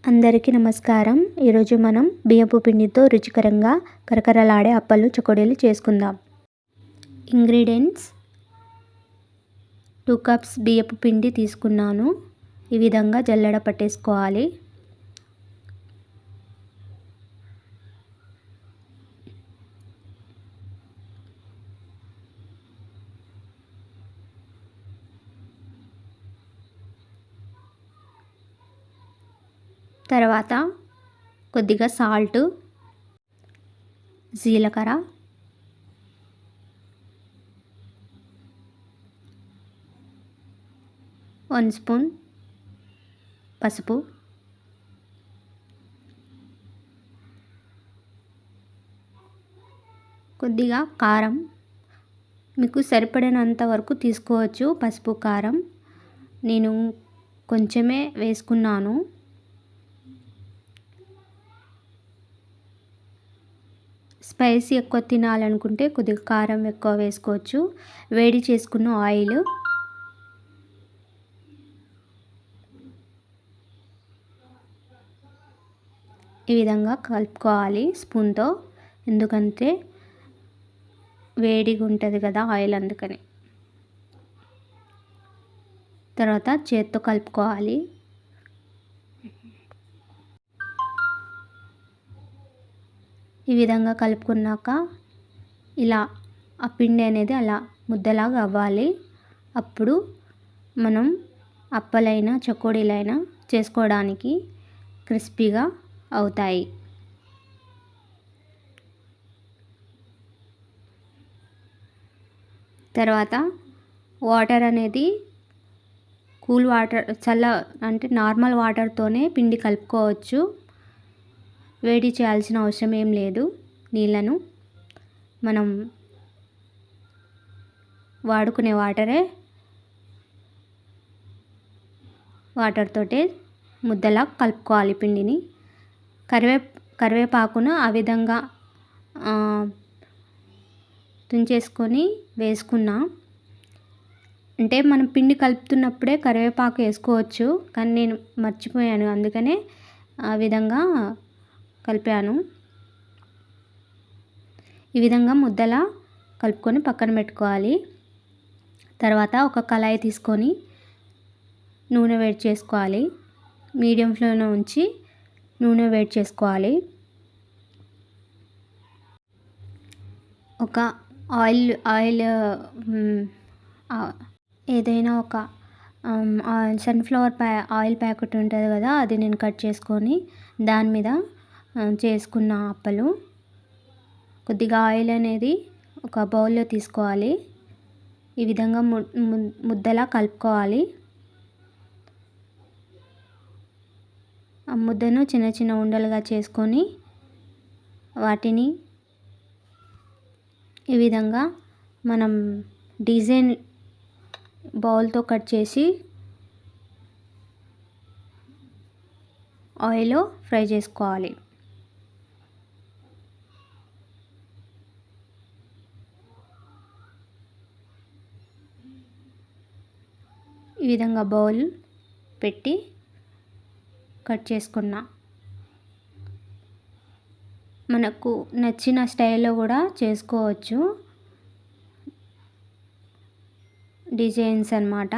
అందరికీ నమస్కారం. ఈరోజు మనం బియ్యపు పిండితో రుచికరంగా కరకరలాడే అప్పాలు చకోడీలు చేసుకుందాం. ఇంగ్రీడియంట్స్ 2 కప్స్ బియ్యపు పిండి తీసుకున్నాను. ఈ విధంగా జల్లెడ పట్టేసుకోవాలి. తర్వాత కొద్దిగా సాల్ట్, జీలకర్ర, 1 స్పూన్ పసుపు, కొద్దిగా కారం, మీకు సరిపడినంత వరకు తీసుకోవచ్చు. పసుపు, కారం నేను కొంచెమే వేసుకున్నాను. స్పైసీ ఎక్కువ తినాలనుకుంటే కొద్దిగా కారం ఎక్కువ వేసుకోవచ్చు. వేడి చేసుకున్న ఆయిల్, ఈ విధంగా కలుపుకోవాలి స్పూన్తో, ఎందుకంటే వేడిగా ఉంటుంది కదా ఆయిల్, అందుకని. తర్వాత చేత్తో కలుపుకోవాలి. ఈ విధంగా కలుపుకున్నాక ఇలా ఆ పిండి అనేది అలా ముద్దలాగా అవ్వాలి. అప్పుడు మనం అప్పలైనా చకోడీలైనా చేసుకోవడానికి క్రిస్పీగా అవుతాయి. తర్వాత వాటర్ అనేది కూల్ వాటర్, అంటే నార్మల్ వాటర్తోనే పిండి కలుపుకోవచ్చు. వేడి చేయాల్సిన అవసరం ఏం లేదు. నీళ్ళను మనం వాడుకునే వాటర్తోటే ముద్దలా కలుపుకోవాలి పిండిని. కరివేపాకును ఆ విధంగా తుంచేసుకొని వేసుకున్నా. అంటే మనం పిండి కలుపుతున్నప్పుడే కరివేపాకు వేసుకోవచ్చు, కానీ నేను మర్చిపోయాను, అందుకనే ఆ విధంగా కలిపాను. ఈ విధంగా ముద్దలా కలుపుకొని పక్కన పెట్టుకోవాలి. తర్వాత ఒక కళాయి తీసుకొని నూనె వేడి చేసుకోవాలి. మీడియం ఫ్లేమ్లో ఉంచి నూనె వేడి చేసుకోవాలి. ఒక ఆయిల్ ఏదైనా ఒక సన్ఫ్లవర్ ఆయిల్ ప్యాకెట్ ఉంటుంది కదా, అది నేను కట్ చేసుకొని దాని మీద చేసుకున్న అప్పలు. కొద్దిగా ఆయిల్ అనేది ఒక బౌల్లో తీసుకోవాలి. ఈ విధంగా ముద్దలా కలుపుకోవాలి. ఆ ముద్దను చిన్న చిన్న ఉండలుగా చేసుకొని వాటిని ఈ విధంగా మనం డిజైన్ బౌల్తో కట్ చేసి ఆయిల్లో ఫ్రై చేసుకోవాలి. ఈ విధంగా బౌల్ పెట్టి కట్ చేసుకున్నా. మనకు నచ్చిన స్టైల్లో కూడా చేసుకోవచ్చు, డిజైన్స్ అన్నమాట.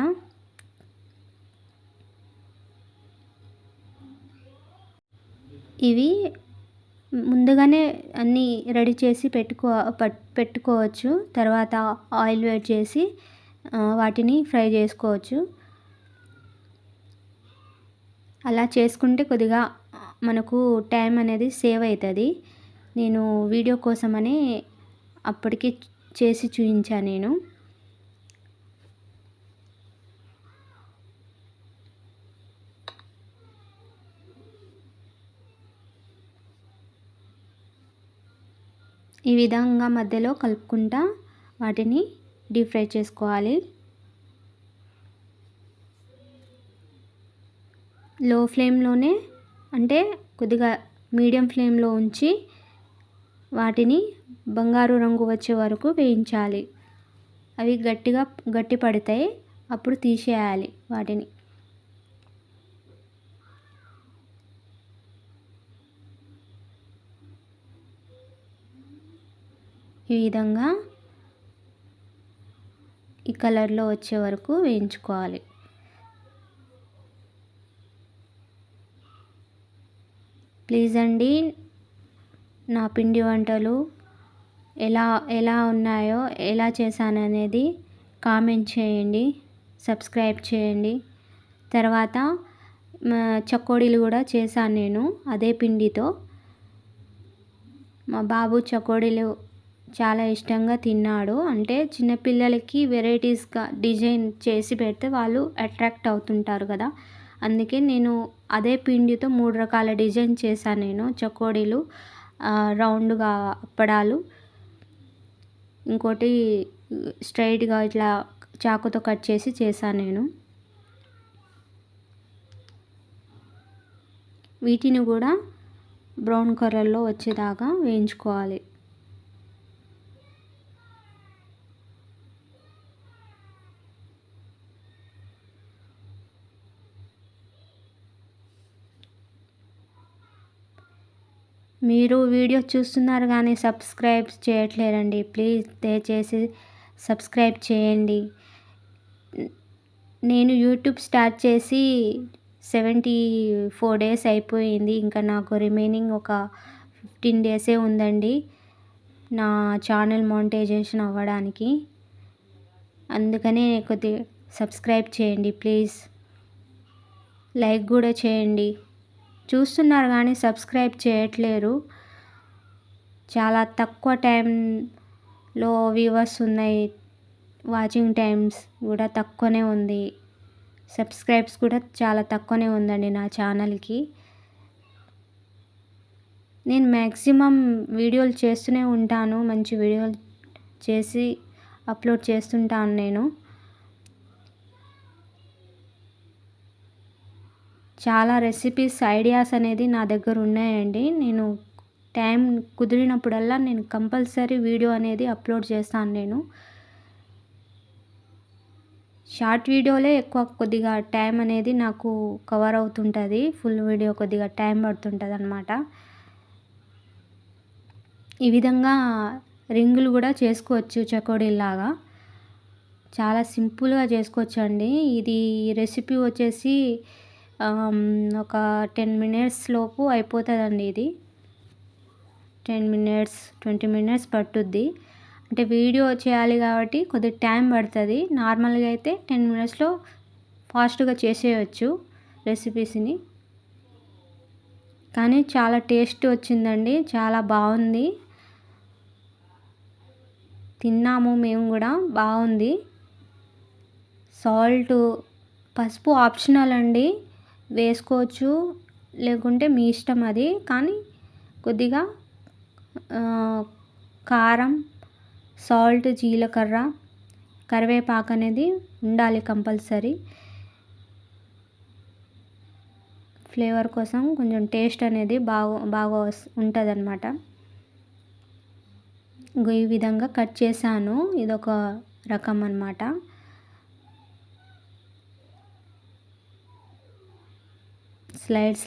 ఇవి ముందుగానే అన్నీ రెడీ చేసి పెట్టుకోవచ్చు. తర్వాత ఆయిల్ వేడి చేసి వాటిని ఫ్రై చేసుకోవచ్చు. అలా చేసుకుంటే కొద్దిగా మనకు టైం అనేది సేవ్ అవుతుంది. నేను వీడియో కోసమని అప్పటికి చేసి చూపించాను నేను. ఈ విధంగా మధ్యలో కలుపుకుంటా వాటిని డీప్ ఫ్రై చేసుకోవాలి. లో ఫ్లేమ్లోనే, అంటే కొద్దిగా మీడియం ఫ్లేమ్లో ఉంచి వాటిని బంగారు రంగు వచ్చే వరకు వేయించాలి. అవి గట్టి పడతాయి, అప్పుడు తీసేయాలి వాటిని. ఈ విధంగా ఈ కలర్లో వచ్చే వరకు వేయించుకోవాలి. ప్లీజ్ అండి, నా పిండి వంటలు ఎలా ఎలా ఉన్నాయో, ఎలా చేశాననేది కామెంట్ చేయండి, సబ్స్క్రైబ్ చేయండి. తర్వాత చకోడీలు కూడా చేశాను నేను అదే పిండితో. మా బాబు చకోడీలు చాలా ఇష్టంగా తిన్నాడు. అంటే చిన్నపిల్లలకి వెరైటీస్గా డిజైన్ చేసి పెడితే వాళ్ళు అట్రాక్ట్ అవుతుంటారు కదా, అందుకే నేను అదే పిండితో 3 రకాల డిజైన్ చేశాను నేను. చకోడీలు, రౌండ్గా అప్పడాలు, ఇంకోటి స్ట్రైట్గా ఇట్లా చాకుతో కట్ చేసి చేశాను నేను. వీటిని కూడా బ్రౌన్ కలర్లో వచ్చేదాకా వేయించుకోవాలి. మీరు వీడియో చూస్తున్నారు కానీ సబ్స్క్రైబ్ చేయట్లేరండి. ప్లీజ్ దయచేసి సబ్స్క్రైబ్ చేయండి. నేను యూట్యూబ్ స్టార్ట్ చేసి 74 డేస్ అయిపోయింది. ఇంకా నాకు రిమైనింగ్ ఒక 15 డేసే ఉందండి నా ఛానల్ మానిటైజేషన్ అవ్వడానికి. అందుకనే కొద్దిగా సబ్స్క్రైబ్ చేయండి ప్లీజ్. లైక్ కూడా చేయండి. చూస్తున్నారు కానీ సబ్స్క్రైబ్ చేయట్లేరు. చాలా తక్కువ టైంలో వ్యూవర్స్ ఉన్నాయి. వాచింగ్ టైమ్స్ కూడా తక్కువనే ఉంది. సబ్స్క్రైబ్స్ కూడా చాలా తక్కువనే ఉందండి నా ఛానల్కి. నేను మ్యాక్సిమం వీడియోలు చేస్తూనే ఉంటాను. మంచి వీడియోలు చేసి అప్లోడ్ చేస్తుంటాను నేను. చాలా రెసిపీస్ ఐడియాస్ అనేది నా దగ్గర ఉన్నాయండి. నేను టైం కుదిరినప్పుడల్లా నేను కంపల్సరీ వీడియో అనేది అప్లోడ్ చేస్తాను నేను. షార్ట్ వీడియోలే ఎక్కువ కొద్దిగా టైం అనేది నాకు కవర్ అవుతుంటుంది. ఫుల్ వీడియో కొద్దిగా టైం పడుతుంటుంది అన్నమాట. ఈ విధంగా రింగులు కూడా చేసుకోవచ్చు చకోడీలాగా. చాలా సింపుల్గా చేసుకోవచ్చు అండి. ఇది రెసిపీ వచ్చేసి ఒక 10 మినిట్స్ లోపు అయిపోతుందండి. ఇది 10 మినిట్స్ 20 మినిట్స్ పట్టుద్ది. అంటే వీడియో చేయాలి కాబట్టి కొద్దిగా టైం పడుతుంది. నార్మల్గా అయితే 10 మినిట్స్లో ఫాస్ట్గా చేసేయచ్చు రెసిపీస్ని. కానీ చాలా టేస్ట్ వచ్చిందండి, చాలా బాగుంది. తిన్నాము మేము కూడా, బాగుంది. సాల్ట్, పసుపు ఆప్షనల్ అండి, వేసుకోవచ్చు లేకుంటే మీ ఇష్టం అది. కానీ కొద్దిగా కారం, సాల్ట్, జీలకర్ర, కరివేపాకు అనేది ఉండాలి కంపల్సరీ. ఫ్లేవర్ కోసం కొంచెం టేస్ట్ అనేది బాగా ఉంటుంది అన్నమాట. ఈ విధంగా కట్ చేశాను. ఇదొక రకం అన్నమాట. స్లైడ్స్